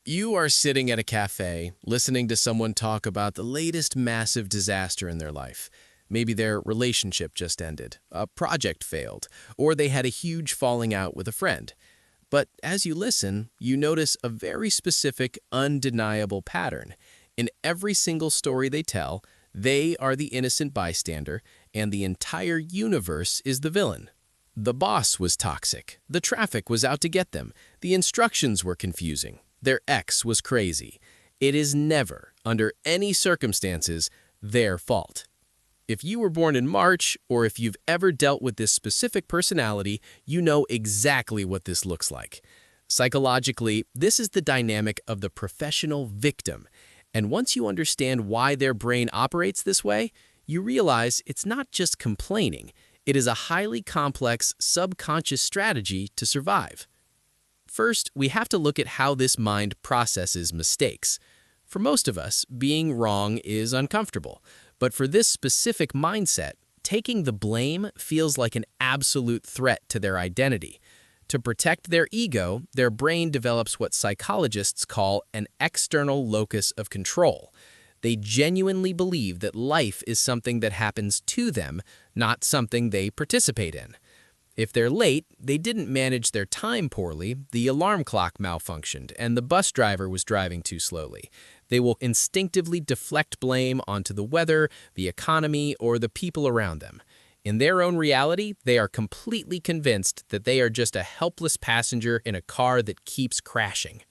You are sitting at a cafe, listening to someone talk about the latest massive disaster in their life. Maybe their relationship just ended, a project failed, or they had a huge falling out with a friend. But as you listen, you notice a very specific, undeniable pattern. In every single story they tell, they are the innocent bystander, and the entire universe is the villain. The boss was toxic, the traffic was out to get them, the instructions were confusing, their ex was crazy. It is never, under any circumstances, their fault. If you were born in March, or if you've ever dealt with this specific personality, you know exactly what this looks like. Psychologically, this is the dynamic of the professional victim. And once you understand why their brain operates this way, you realize it's not just complaining. It is a highly complex subconscious strategy to survive. First, we have to look at how this mind processes mistakes. For most of us, being wrong is uncomfortable, but for this specific mindset, taking the blame feels like an absolute threat to their identity. To protect their ego, their brain develops what psychologists call an external locus of control. They genuinely believe that life is something that happens to them, not something they participate in. If they're late, they didn't manage their time poorly, the alarm clock malfunctioned, and the bus driver was driving too slowly. They will instinctively deflect blame onto the weather, the economy, or the people around them. In their own reality, they are completely convinced that they are just a helpless passenger in a car that keeps crashing.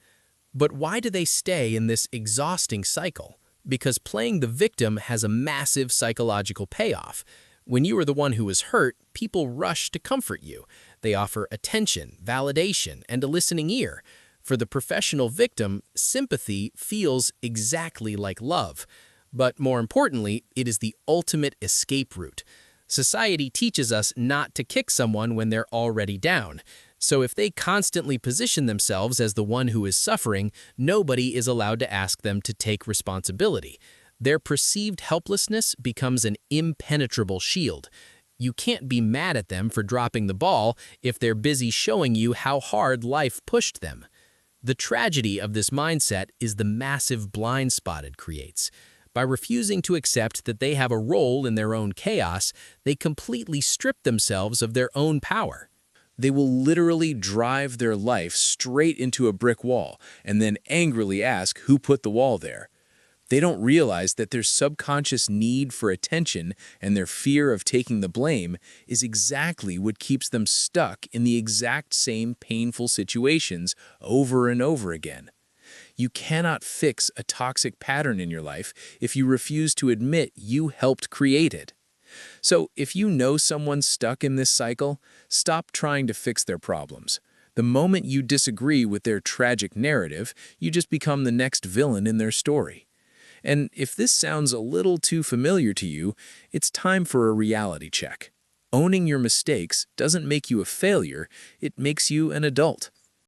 But why do they stay in this exhausting cycle? Because playing the victim has a massive psychological payoff. When you are the one who is hurt, people rush to comfort you. They offer attention, validation, and a listening ear. For the professional victim, sympathy feels exactly like love. But more importantly, it is the ultimate escape route. Society teaches us not to kick someone when they're already down. So if they constantly position themselves as the one who is suffering, nobody is allowed to ask them to take responsibility. Their perceived helplessness becomes an impenetrable shield. You can't be mad at them for dropping the ball if they're busy showing you how hard life pushed them. The tragedy of this mindset is the massive blind spot it creates. By refusing to accept that they have a role in their own chaos, they completely strip themselves of their own power. They will literally drive their life straight into a brick wall and then angrily ask who put the wall there. They don't realize that their subconscious need for attention and their fear of taking the blame is exactly what keeps them stuck in the exact same painful situations over and over again. You cannot fix a toxic pattern in your life if you refuse to admit you helped create it. So if you know someone stuck in this cycle, stop trying to fix their problems. The moment you disagree with their tragic narrative, you just become the next villain in their story. And if this sounds a little too familiar to you, it's time for a reality check. Owning your mistakes doesn't make you a failure, it makes you an adult.